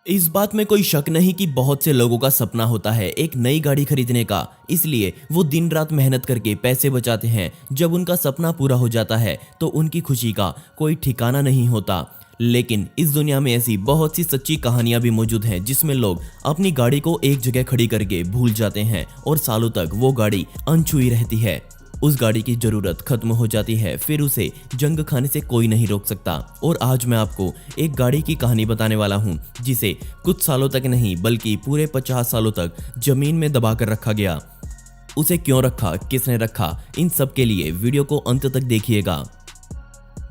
इस बात में कोई शक नहीं कि बहुत से लोगों का सपना होता है एक नई गाड़ी खरीदने का। इसलिए वो दिन रात मेहनत करके पैसे बचाते हैं। जब उनका सपना पूरा हो जाता है तो उनकी खुशी का कोई ठिकाना नहीं होता। लेकिन इस दुनिया में ऐसी बहुत सी सच्ची कहानियां भी मौजूद हैं जिसमें लोग अपनी गाड़ी को एक जगह खड़ी करके भूल जाते हैं और सालों तक वो गाड़ी अनछुई रहती है। उस गाड़ी की जरूरत खत्म हो जाती है, फिर उसे जंग खाने से कोई नहीं रोक सकता। और आज मैं आपको एक गाड़ी की कहानी बताने वाला हूं जिसे कुछ सालों तक नहीं बल्कि पूरे 50 सालों तक जमीन में दबा कर रखा गया। उसे क्यों रखा, किसने रखा, इन सब के लिए वीडियो को अंत तक देखिएगा।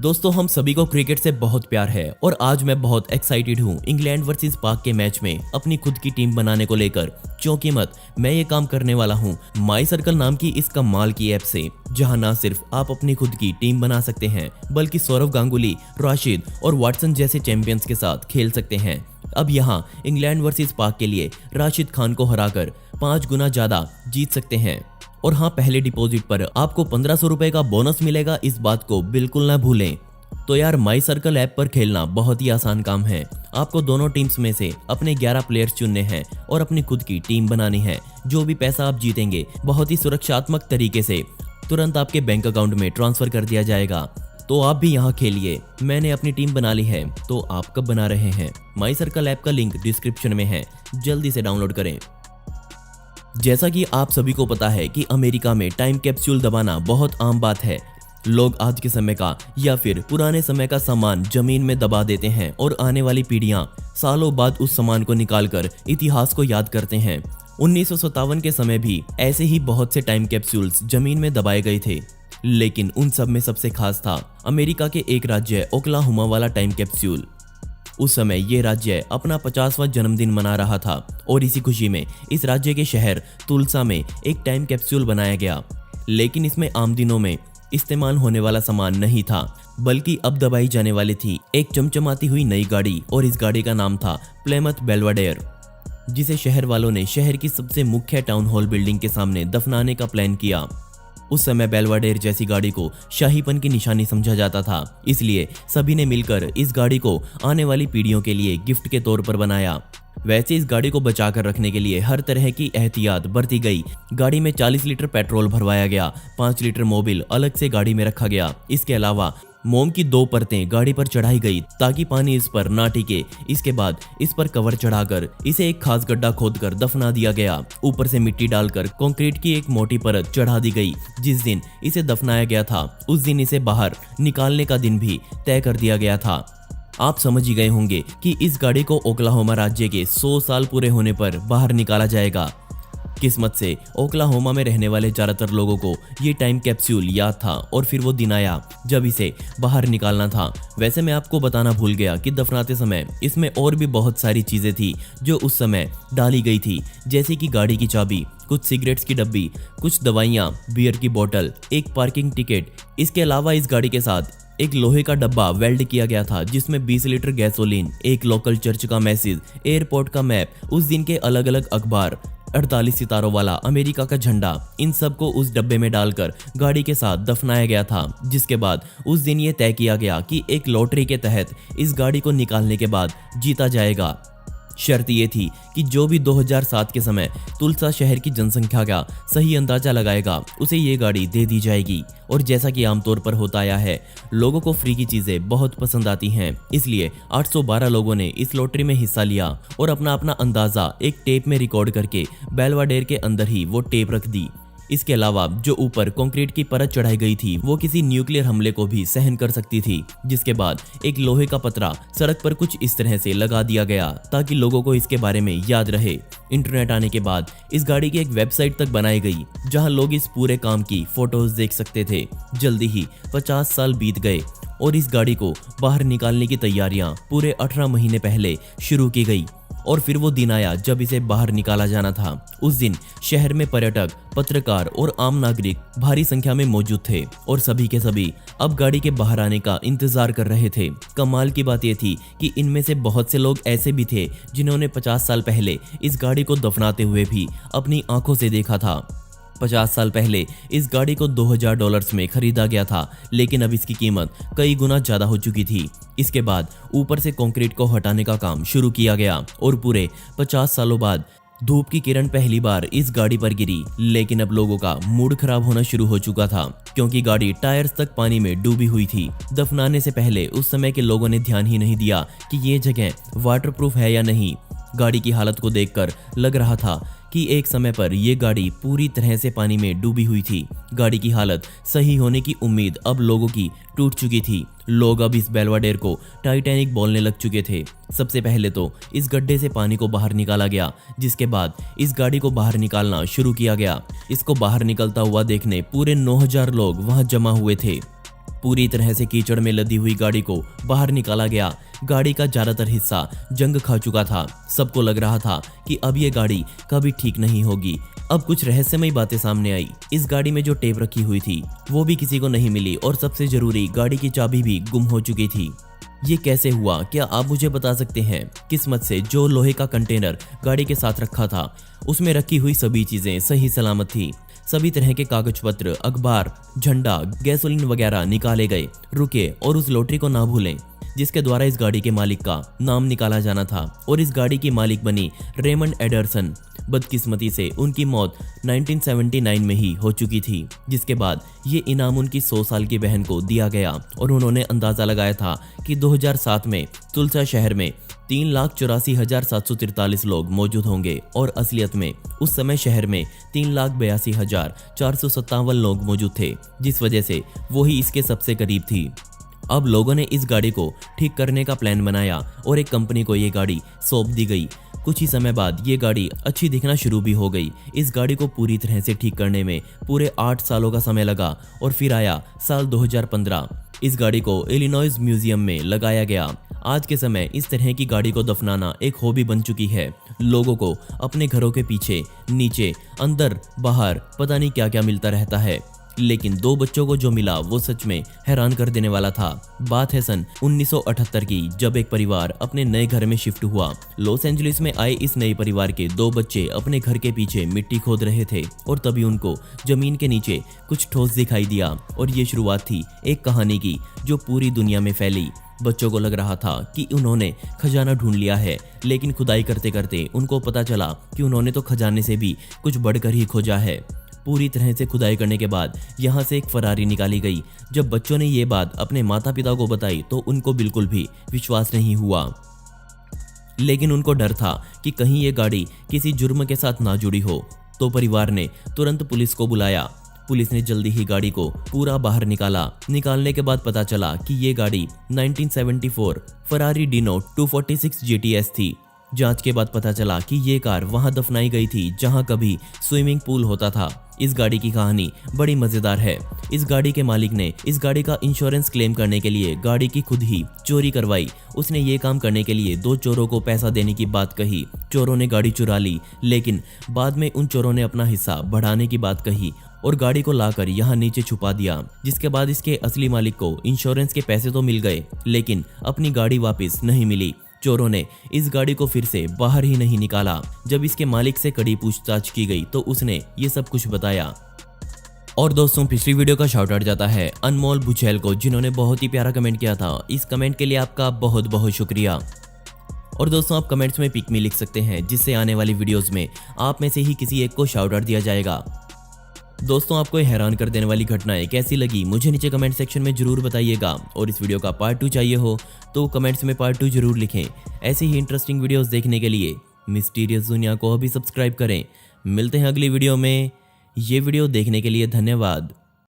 दोस्तों, हम सभी को क्रिकेट से बहुत प्यार है और आज मैं बहुत एक्साइटेड हूँ इंग्लैंड वर्सेस पाक के मैच में अपनी खुद की टीम बनाने को लेकर। चौंकी मत, मैं ये काम करने वाला हूँ माई सर्कल नाम की इस कमाल की ऐप से, जहाँ ना सिर्फ आप अपनी खुद की टीम बना सकते हैं बल्कि सौरव गांगुली, राशिद और वाटसन जैसे चैंपियंस के साथ खेल सकते हैं। अब यहाँ इंग्लैंड वर्सेस पाक के लिए राशिद खान को हराकर 5 गुना ज्यादा जीत सकते हैं। और हाँ, पहले डिपॉजिट पर आपको 1500 रुपए का बोनस मिलेगा, इस बात को बिल्कुल ना भूलें। तो यार, माई सर्कल ऐप पर खेलना बहुत ही आसान काम है। आपको दोनों टीम्स में से अपने 11 प्लेयर्स चुनने हैं और अपनी खुद की टीम बनानी है। जो भी पैसा आप जीतेंगे बहुत ही सुरक्षात्मक तरीके से तुरंत आपके बैंक अकाउंट में ट्रांसफर कर दिया जाएगा। तो आप भी यहाँ खेलिए। मैंने अपनी टीम बना ली है, तो आप कब बना रहे हैं? माई सर्कल ऐप का लिंक डिस्क्रिप्शन में है, जल्दी से डाउनलोड करें। जैसा कि आप सभी को पता है कि अमेरिका में टाइम कैप्सूल दबाना बहुत आम बात है। लोग आज के समय का या फिर पुराने समय का सामान जमीन में दबा देते हैं और आने वाली पीढ़ियां सालों बाद उस सामान को निकालकर इतिहास को याद करते हैं। 1957 के समय भी ऐसे ही बहुत से टाइम कैप्सूल्स जमीन में दबाए गए थे, लेकिन उन सब में सबसे खास था अमेरिका के एक राज्य ओक्लाहोमा वाला टाइम कैप्सूल। उस समय ये राज्य अपना 50वां जन्मदिन मना रहा था और इसी खुशी में इस राज्य के शहर तुलसा में एक टाइम कैप्सूल बनाया गया। लेकिन इसमें आम दिनों में इस्तेमाल होने वाला सामान नहीं था, बल्कि अब दबाई जाने वाली थी एक चमचमाती हुई नई गाड़ी। और इस गाड़ी का नाम था प्लेमथ बेल्वेडेयर, जिसे शहर वालों ने शहर की सबसे मुख्य टाउन हॉल बिल्डिंग के सामने दफनाने का प्लान किया। उस समय बेल्वेडेयर जैसी गाड़ी को शाहीपन की निशानी समझा जाता था, इसलिए सभी ने मिलकर इस गाड़ी को आने वाली पीढ़ियों के लिए गिफ्ट के तौर पर बनाया। वैसे इस गाड़ी को बचाकर रखने के लिए हर तरह की एहतियात बरती गई। गाड़ी में 40 लीटर पेट्रोल भरवाया गया, 5 लीटर मोबिल अलग से गाड़ी में रखा गया। इसके अलावा मोम की 2 परतें गाड़ी पर चढ़ाई गई ताकि पानी इस पर ना टिके। इसके बाद इस पर कवर चढ़ाकर इसे एक खास गड्ढा खोदकर दफना दिया गया। ऊपर से मिट्टी डालकर कंक्रीट की एक मोटी परत चढ़ा दी गई। जिस दिन इसे दफनाया गया था उस दिन इसे बाहर निकालने का दिन भी तय कर दिया गया था। आप समझ ही गए होंगे कि इस गाड़ी को ओक्लाहोमा राज्य के 100 साल पूरे होने पर बाहर निकाला जाएगा। किस्मत से ओक्लाहोमा में रहने वाले ज्यादातर लोगों को ये टाइम कैप्सूल याद था और फिर वो दिन आया जब इसे बाहर निकालना था। वैसे मैं आपको बताना भूल गया कि दफनाते समय इसमें और भी बहुत सारी चीजें थी जो उस समय डाली गई थी, जैसे कि गाड़ी की चाबी, कुछ सिगरेट्स की डब्बी, कुछ दवाइयाँ, बियर की बोतल, एक पार्किंग टिकट। इसके अलावा इस गाड़ी के साथ एक लोहे का डब्बा वेल्ड किया गया था जिसमें 20 लीटर गैसोलीन, एक लोकल चर्च का मैसेज, एयरपोर्ट का मैप, उस दिन के अलग अलग अखबार, 48 सितारों वाला अमेरिका का झंडा, इन सब को उस डब्बे में डालकर गाड़ी के साथ दफनाया गया था। जिसके बाद उस दिन ये तय किया गया कि एक लॉटरी के तहत इस गाड़ी को निकालने के बाद जीता जाएगा। शर्त ये थी कि जो भी 2007 के समय तुलसा शहर की जनसंख्या का सही अंदाजा लगाएगा उसे ये गाड़ी दे दी जाएगी। और जैसा कि आमतौर पर होता आया है, लोगों को फ्री की चीजें बहुत पसंद आती हैं, इसलिए 812 लोगों ने इस लॉटरी में हिस्सा लिया और अपना अपना अंदाजा एक टेप में रिकॉर्ड करके बेल्वेडेयर के अंदर ही वो टेप रख दी। इसके अलावा जो ऊपर कंक्रीट की परत चढ़ाई गई थी वो किसी न्यूक्लियर हमले को भी सहन कर सकती थी। जिसके बाद एक लोहे का पतरा सड़क पर कुछ इस तरह से लगा दिया गया ताकि लोगों को इसके बारे में याद रहे। इंटरनेट आने के बाद इस गाड़ी की एक वेबसाइट तक बनाई गई जहां लोग इस पूरे काम की फोटोज देख सकते थे। जल्दी ही 50 साल बीत गए और इस गाड़ी को बाहर निकालने की तैयारियां पूरे 18 महीने पहले शुरू की गई। और फिर वो दिन आया जब इसे बाहर निकाला जाना था। उस दिन शहर में पर्यटक, पत्रकार और आम नागरिक भारी संख्या में मौजूद थे और सभी के सभी अब गाड़ी के बाहर आने का इंतजार कर रहे थे। कमाल की बात यह थी कि इनमें से बहुत से लोग ऐसे भी थे जिन्होंने 50 साल पहले इस गाड़ी को दफनाते हुए भी अपनी आंखों से देखा था। 50 साल पहले इस गाड़ी को $2000 में खरीदा गया था, लेकिन अब इसकी कीमत कई गुना ज्यादा हो चुकी थी। इसके बाद ऊपर से कंक्रीट को हटाने का काम शुरू किया गया और पूरे 50 सालों बाद धूप की किरण पहली बार इस गाड़ी पर गिरी। लेकिन अब लोगों का मूड खराब होना शुरू हो चुका था, क्योंकि गाड़ी टायर्स तक पानी में डूबी हुई थी। दफनाने से पहले उस समय के लोगों ने ध्यान ही नहीं दिया कि ये जगह वाटरप्रूफ है या नहीं। गाड़ी की हालत को देखकर लग रहा था कि एक समय पर यह गाड़ी पूरी तरह से पानी में डूबी हुई थी। गाड़ी की हालत सही होने की उम्मीद अब लोगों की टूट चुकी थी। लोग अब इस बेलवाडेर को टाइटैनिक बोलने लग चुके थे। सबसे पहले तो इस गड्ढे से पानी को बाहर निकाला गया, जिसके बाद इस गाड़ी को बाहर निकालना शुरू किया गया। इसको बाहर निकलता हुआ देखने पूरे 9000 लोग वहां जमा हुए थे। पूरी तरह से कीचड़ में लदी हुई गाड़ी को बाहर निकाला गया। गाड़ी का ज्यादातर हिस्सा जंग खा चुका था। सबको लग रहा था कि अब ये गाड़ी कभी ठीक नहीं होगी। अब कुछ रहस्यमयी बातें सामने आई। इस गाड़ी में जो टेप रखी हुई थी वो भी किसी को नहीं मिली, और सबसे जरूरी, गाड़ी की चाबी भी गुम हो चुकी थी। ये कैसे हुआ, क्या आप मुझे बता सकते हैं? किस्मत से जो लोहे का कंटेनर गाड़ी के साथ रखा था उसमें रखी हुई सभी चीजें सही सलामत थी। सभी तरह के कागज पत्र, अखबार, झंडा, गैसोलीन वगैरह निकाले गए। रुके और उस लॉटरी को ना भूलें जिसके द्वारा इस गाड़ी के मालिक का नाम निकाला जाना था, और इस गाड़ी की मालिक बनी रेमंड एडरसन। बदकिस्मती से उनकी मौत 1979 में ही हो चुकी थी, जिसके बाद ये इनाम उनकी 100 साल की बहन को दिया गया। और उन्होंने अंदाजा लगाया था कि 2007 में तुलसा शहर में 3,84,743 लोग मौजूद होंगे, और असलियत में उस समय शहर में 3,82,457 लोग मौजूद थे, जिस वजह से वो ही इसके सबसे करीब थी। अब लोगों ने इस गाड़ी को ठीक करने का प्लान बनाया और एक कंपनी को ये गाड़ी सौंप दी गई। कुछ ही समय बाद ये गाड़ी अच्छी दिखना शुरू भी हो गई। इस गाड़ी को पूरी तरह से ठीक करने में पूरे 8 सालों का समय लगा, और फिर आया साल 2015। इस गाड़ी को इलिनॉइस म्यूजियम में लगाया गया। आज के समय इस तरह की गाड़ी को दफनाना एक हॉबी बन चुकी है। लोगों को अपने घरों के पीछे, नीचे, अंदर, बाहर पता नहीं क्या क्या मिलता रहता है, लेकिन 2 बच्चों को जो मिला वो सच में हैरान कर देने वाला था। बात है सन 1978 की, जब एक परिवार अपने नए घर में शिफ्ट हुआ। लॉस एंजलिस में आए इस नए परिवार के 2 बच्चे अपने घर के पीछे मिट्टी खोद रहे थे, और तभी उनको जमीन के नीचे कुछ ठोस दिखाई दिया। और ये शुरुआत थी एक कहानी की जो पूरी दुनिया में फैली। बच्चों को लग रहा था कि उन्होंने खजाना ढूंढ लिया है, लेकिन खुदाई करते करते उनको पता चला कि उन्होंने तो खजाने से भी कुछ बढ़कर ही खोजा है। पूरी तरह से खुदाई करने के बाद यहाँ से एक फरारी निकाली गई। जब बच्चों ने ये बात अपने माता पिता को बताई तो उनको बिल्कुल भी विश्वास नहीं हुआ, लेकिन उनको डर था कि कहीं ये गाड़ी किसी जुर्म के साथ ना जुड़ी हो। तो परिवार ने तुरंत पुलिस को बुलाया। पुलिस ने जल्दी ही गाड़ी को पूरा बाहर निकाला। निकालने के बाद पता चला कि ये गाड़ी 1974 फरारी डिनो 246 GTS थी। जांच के बाद पता चला कि ये कार वहां दफनाई गई थी जहां कभी स्विमिंग पूल होता था। इस गाड़ी की कहानी बड़ी मजेदार है। इस गाड़ी के मालिक ने इस गाड़ी का इंश्योरेंस क्लेम करने के लिए गाड़ी की खुद ही चोरी करवाई। उसने ये काम करने के लिए 2 चोरों को पैसा देने की बात कही। चोरों ने गाड़ी चुरा ली, लेकिन बाद में उन चोरों ने अपना हिस्सा बढ़ाने की बात कही और गाड़ी को लाकर यहाँ नीचे छुपा दिया। जिसके बाद इसके असली मालिक को इंश्योरेंस के पैसे तो मिल गए, लेकिन अपनी गाड़ी वापस नहीं मिली। चोरों ने इस गाड़ी को फिर से बाहर ही नहीं निकाला। जब इसके मालिक से कड़ी पूछताछ की गई तो उसने ये सब कुछ बताया। और दोस्तों, पिछली वीडियो का शाउट आउट जाता है अनमोल बुचैल को, जिन्होंने बहुत ही प्यारा कमेंट किया था। इस कमेंट के लिए आपका बहुत बहुत शुक्रिया। और दोस्तों, आप कमेंट्स में पिक मी लिख सकते हैं, जिससे आने वाली वीडियोस में आप में से ही किसी एक को शाउट आउट दिया जाएगा। दोस्तों, आपको हैरान कर देने वाली घटनाएं कैसी लगी मुझे नीचे कमेंट सेक्शन में जरूर बताइएगा। और इस वीडियो का पार्ट 2 चाहिए हो तो कमेंट्स में पार्ट 2 जरूर लिखें। ऐसे ही इंटरेस्टिंग वीडियोस देखने के लिए मिस्टीरियस दुनिया को अभी सब्सक्राइब करें। मिलते हैं अगली वीडियो में। ये वीडियो देखने के लिए धन्यवाद।